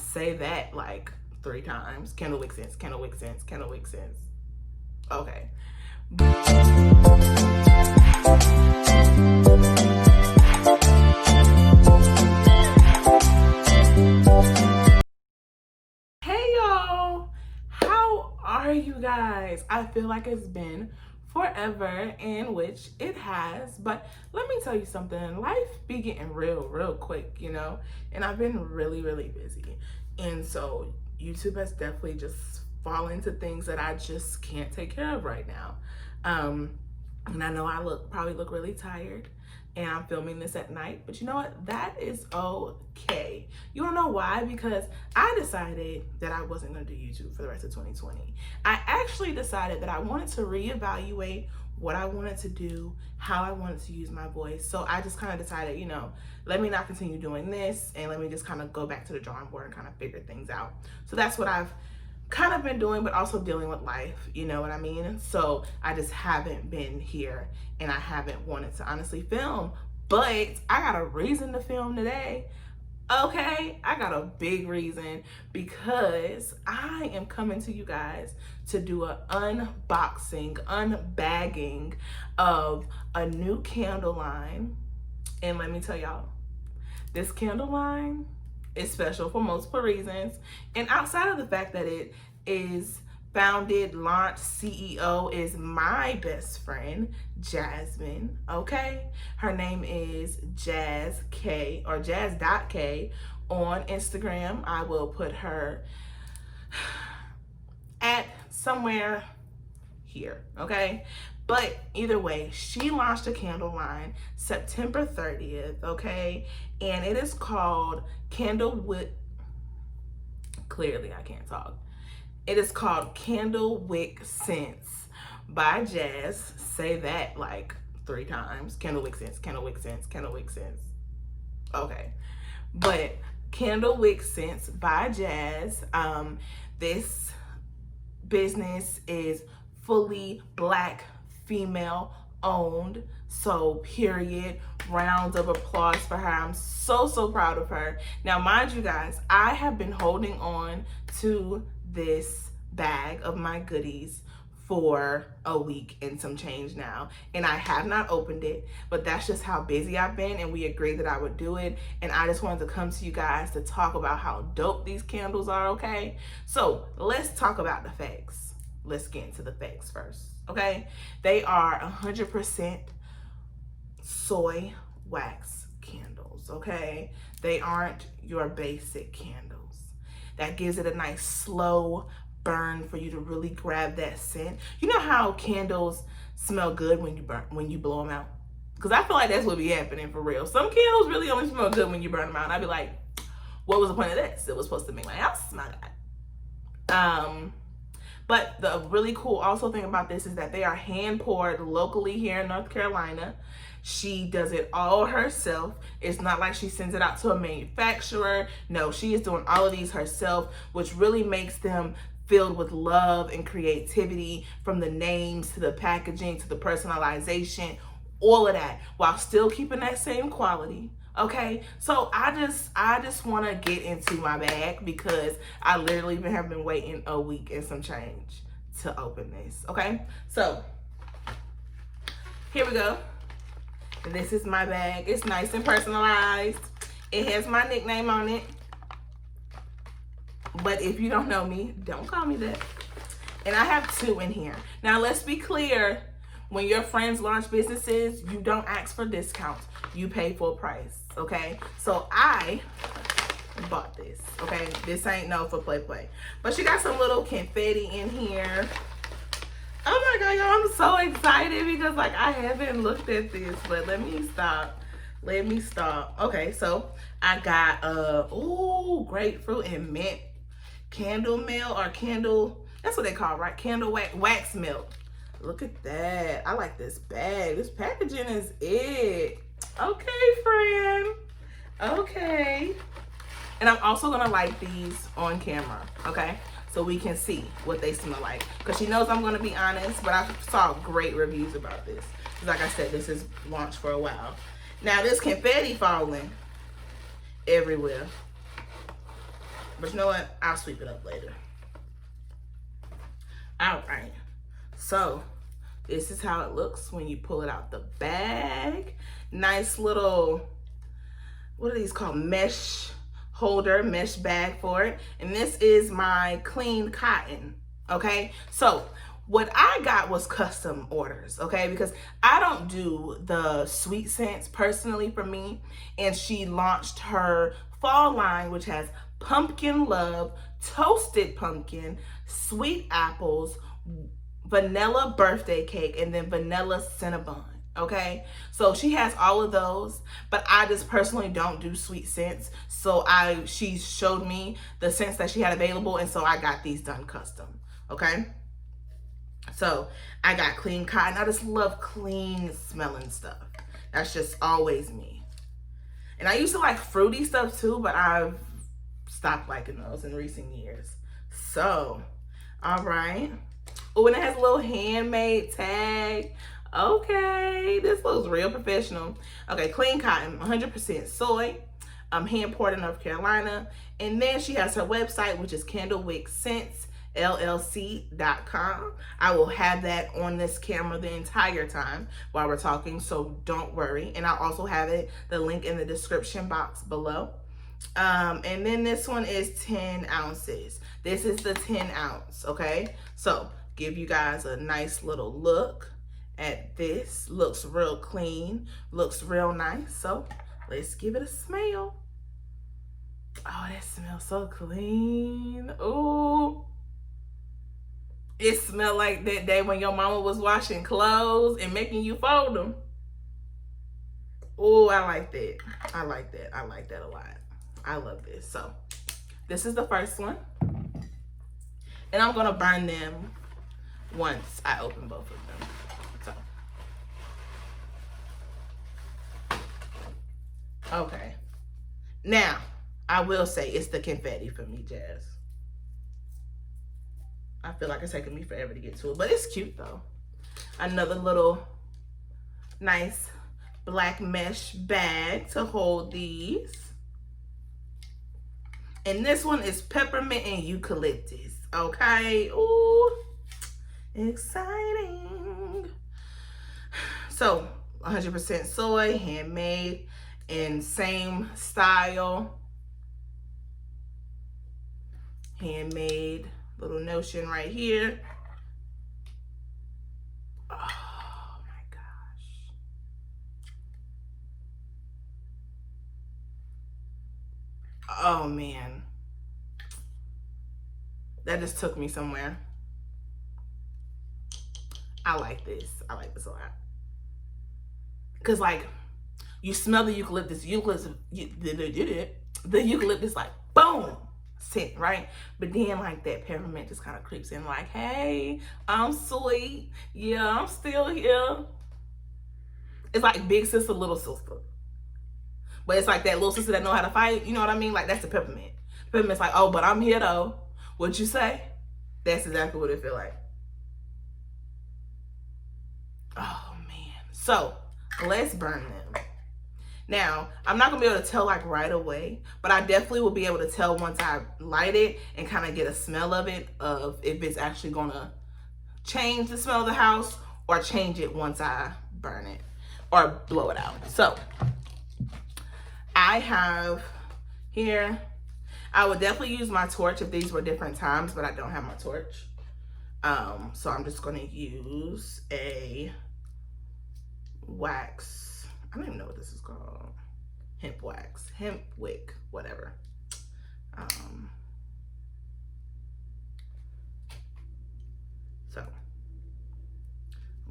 say that like 3 times. Candle wick scents, candle wick scents, candle wick scents. Okay. Hey y'all, how are you guys? I feel like it's been forever, and which it has, but let me tell you something. Life be getting real quick, you know, and I've been really busy, and so YouTube has definitely just fallen into things that I just can't take care of right now. And I know I probably look really tired, and I'm filming this at night, but you know what? That is okay. You wanna know why? Because I decided that I wasn't gonna do YouTube for the rest of 2020. I actually decided that I wanted to reevaluate what I wanted to do, how I wanted to use my voice. So I just kind of decided, you know, let me not continue doing this, and let me just kind of go back to the drawing board and kind of figure things out. So that's what I've kind of been doing, but also dealing with life, you know what I mean? So I just haven't been here, and I haven't wanted to honestly film, but I got a reason to film today. Okay, I got a big reason, because I am coming to you guys to do an unboxing, unbagging of a new candle line. And let me tell y'all, this candle line is special for multiple reasons. And outside of the fact that it is founded, launched, CEO is my best friend, Jasmine, okay? Her name is Jazz K, or Jazz.K on Instagram. I will put her at somewhere here, okay? But either way, she launched a candle line September 30th, okay? And it is called clearly I can't talk. It is called Candle Wick Scents by Jazz. Say that like 3 times. Candle wick scents, candle wick scents, candle wick scents. Okay. But Candle Wick Scents by Jazz. This business is fully Black, female owned. So period. Rounds of applause for her. I'm so proud of her. Now mind you guys, I have been holding on to this bag of my goodies for a week and some change now, and I have not opened it, but that's just how busy I've been, and we agreed that I would do it. And I just wanted to come to you guys to talk about how dope these candles are, okay? So let's talk about the facts. Let's get into the facts first, okay? They are 100% soy wax candles, okay? They aren't your basic candles. That gives it a nice slow burn for you to really grab that scent. You know how candles smell good when you blow them out? Because I feel like that's what be happening for real. Some candles really only smell good when you burn them out. And I'd be like, what was the point of this? It was supposed to make my house smell good. But the really cool also thing about this is that they are hand poured locally here in North Carolina. She does it all herself. It's not like she sends it out to a manufacturer. No, she is doing all of these herself, which really makes them filled with love and creativity, from the names to the packaging to the personalization, all of that, while still keeping that same quality. Okay, so I just want to get into my bag, because I literally have been waiting a week and some change to open this. Okay, so here we go. This is my bag. It's nice and personalized. It has my nickname on it. But if you don't know me, don't call me that. And I have 2 in here. Now, let's be clear. When your friends launch businesses, you don't ask for discounts. You pay full price, okay? So I bought this, okay? This ain't no for play. But she got some little confetti in here. Oh my God, y'all, I'm so excited, because like I haven't looked at this, but let me stop. Okay, so I got grapefruit and mint candle milk, or candle, that's what they call it, right? Candle wax milk. Look at that. I like this bag. This packaging is it. Okay, friend. Okay. And I'm also gonna light these on camera, okay? So we can see what they smell like. Because she knows I'm gonna be honest, but I saw great reviews about this. Like I said, this is launched for a while. Now this confetti falling everywhere. But you know what? I'll sweep it up later. All right. So this is how it looks when you pull it out the bag. Nice little, what are these called? Mesh holder, mesh bag for it. And this is my clean cotton, okay? So what I got was custom orders, okay? Because I don't do the sweet scents personally for me. And she launched her fall line, which has pumpkin love, toasted pumpkin, sweet apples, vanilla birthday cake, and then vanilla cinnabon. Okay, so she has all of those, but I just personally don't do sweet scents. So she showed me the scents that she had available, and so I got these done custom. Okay, so I got clean cotton. I just love clean smelling stuff. That's just always me. And I used to like fruity stuff too, but I've stopped liking those in recent years. So, all right. Oh, and it has a little handmade tag. Okay, this looks real professional. Okay, clean cotton, 100% soy, hand poured in North Carolina. And then she has her website, which is candlewickscentsllc.com. I will have that on this camera the entire time while we're talking, so don't worry. And I'll also have the link in the description box below. And then this one is 10 ounces. This is the 10 ounce, okay? So give you guys a nice little look at this. Looks real clean, looks real nice. So let's give it a smell. Oh, that smells so clean. Oh, it smelled like that day when your mama was washing clothes and making you fold them. Oh, I like that. I like that. I like that a lot. I love this. So this is the first one. And I'm gonna burn them once I open both of them. So. Okay. Now, I will say it's the confetti for me, Jazz. I feel like it's taking me forever to get to it, but it's cute though. Another little nice black mesh bag to hold these. And this one is Peppermint and Eucalyptus. Okay. Ooh, exciting. So 100% soy, handmade, and same style. Handmade, little notion right here. Oh my gosh. Oh man. That just took me somewhere. I like this. I like this a lot. Cause like you smell the eucalyptus, the eucalyptus like boom, scent, right? But then like that peppermint just kind of creeps in like, hey, I'm sweet. Yeah, I'm still here. It's like big sister, little sister. But it's like that little sister that know how to fight. You know what I mean? Like that's the peppermint. Peppermint's like, oh, but I'm here though. What'd you say? That's exactly what it feel like. Oh man. So let's burn them. Now, I'm not gonna be able to tell like right away, but I definitely will be able to tell once I light it and kind of get a smell of it, of if it's actually gonna change the smell of the house or change it once I burn it or blow it out. So I have here, I would definitely use my torch if these were different times, but I don't have my torch. So I'm just gonna use a wax. I don't even know what this is called. Hemp wax, hemp wick, whatever. So I'm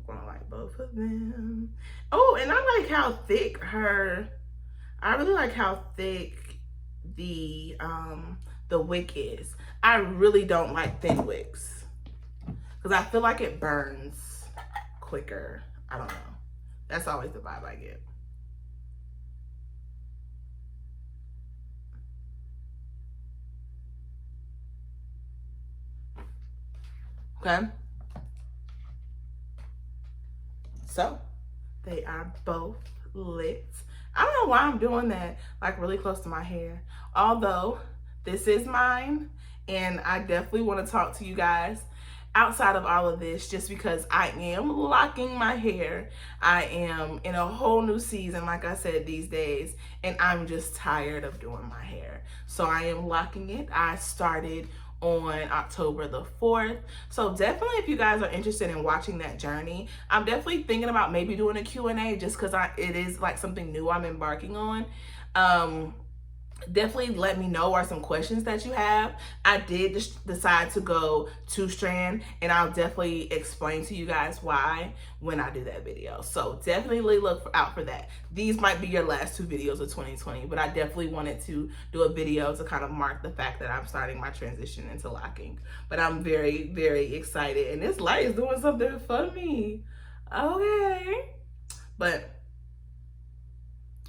gonna like both of them. Oh, and I like how thick I really like how thick the wick is. I really don't like thin wicks because I feel like it burns quicker. I don't know. That's always the vibe I get. Okay. So they are both lit. I don't know why I'm doing that like really close to my hair. Although This is mine, and I definitely want to talk to you guys outside of all of this, just because I am locking my hair. I am in a whole new season, like I said, these days, and I'm just tired of doing my hair. So I am locking it. I started on October the 4th. So definitely, if you guys are interested in watching that journey, I'm definitely thinking about maybe doing a Q&A, just because it is like something new I'm embarking on. Definitely let me know are some questions that you have. I did decide to go 2-strand, and I'll definitely explain to you guys why when I do that video. So definitely look out for that. These might be your last 2 videos of 2020, but I definitely wanted to do a video to kind of mark the fact that I'm starting my transition into locking. But I'm very, very excited, and this light is doing something for me. Okay. But,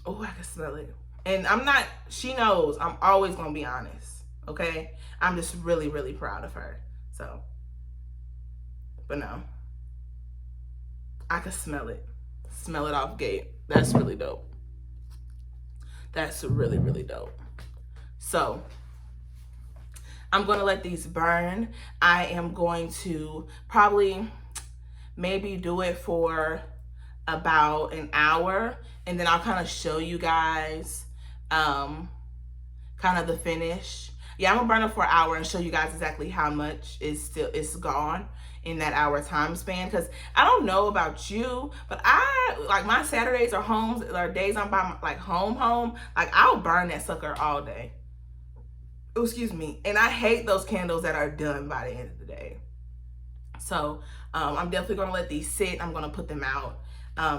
oh, I can smell it. And I'm not, she knows I'm always going to be honest, okay? I'm just really, really proud of her. So, but no. I can smell it. Smell it off gate. That's really dope. That's really, really dope. So, I'm going to let these burn. I am going to probably maybe do it for about an hour, and then I'll kind of show you guys kind of the finish. Yeah, I'm gonna burn it for an hour and show you guys exactly how much is gone in that hour time span, because I don't know about you, but I like my Saturdays or homes or days I'm by like home, like I'll burn that sucker all day. Oh, excuse me. And I hate those candles that are done by the end of the day. So I'm definitely gonna let these sit. I'm gonna put them out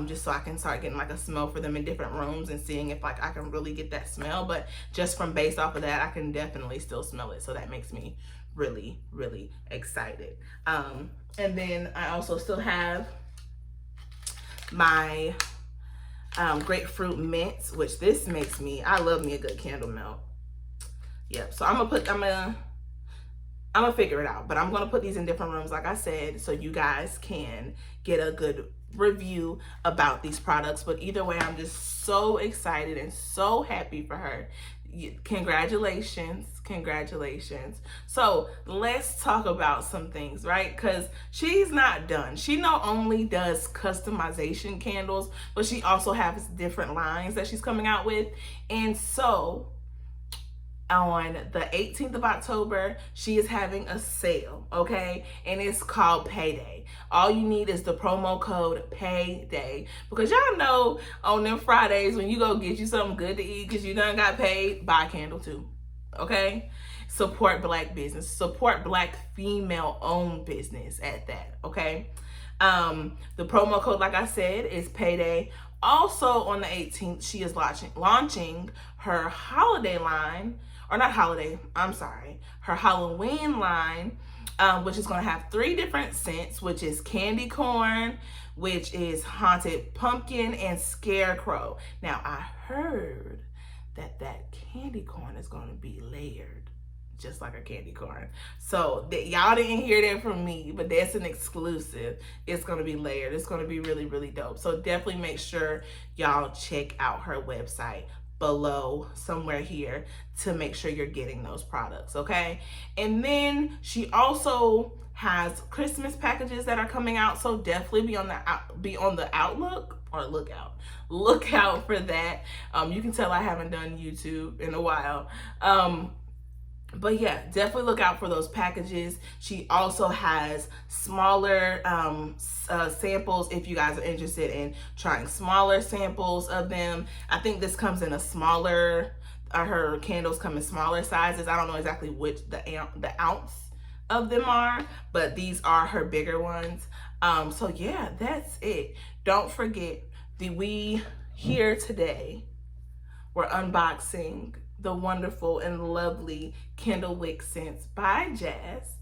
just so I can start getting like a smell for them in different rooms and seeing if like I can really get that smell. But just from based off of that, I can definitely still smell it. So that makes me really, really excited. And then I also still have my Grapefruit Mint, which this makes me, I love me a good candle melt. Yep, so I'm gonna figure it out, but I'm gonna put these in different rooms, like I said, so you guys can get a good review about these products. But either way, I'm just so excited and so happy for her. Congratulations. So let's talk about some things, right? Because she's not done. She not only does customization candles, but she also has different lines that she's coming out with. And so on the 18th of October, she is having a sale, okay? And it's called Payday. All you need is the promo code PAYDAY, because y'all know on them Fridays when you go get you something good to eat because you done got paid, buy a candle too, okay? Support Black business, support Black female-owned business at that, okay? The promo code, like I said, is Payday. Also on the 18th, she is launching her holiday line, or not holiday, I'm sorry, her Halloween line, which is going to have 3 different scents, which is candy corn, which is haunted pumpkin, and scarecrow. Now, I heard that candy corn is going to be layered, just like a candy corn. So y'all didn't hear that from me, but that's an exclusive. It's going to be layered. It's going to be really, really dope. So definitely make sure y'all check out her website below somewhere here to make sure you're getting those products, okay? And then she also has Christmas packages that are coming out, so definitely be on the lookout for that. You can tell I haven't done YouTube in a while. But yeah, definitely look out for those packages. She also has smaller samples if you guys are interested in trying smaller samples of them. I think this comes in a smaller, her candles come in smaller sizes. I don't know exactly which the ounce of them are, but these are her bigger ones. So yeah, that's it. Don't forget we here today, we're unboxing the wonderful and lovely Candle Wick Scents by Jazz.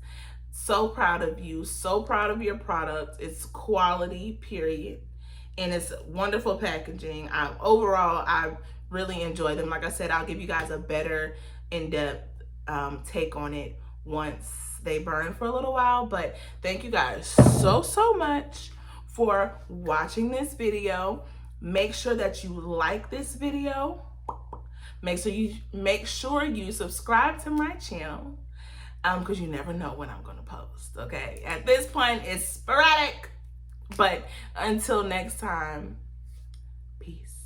So proud of you, so proud of your product. It's quality, period. And it's wonderful packaging. Overall, I really enjoy them. Like I said, I'll give you guys a better in-depth take on it once they burn for a little while. But thank you guys so much for watching this video. Make sure that you like this video. Make sure you subscribe to my channel, because you never know when I'm gonna post. Okay, at this point it's sporadic, but until next time, peace.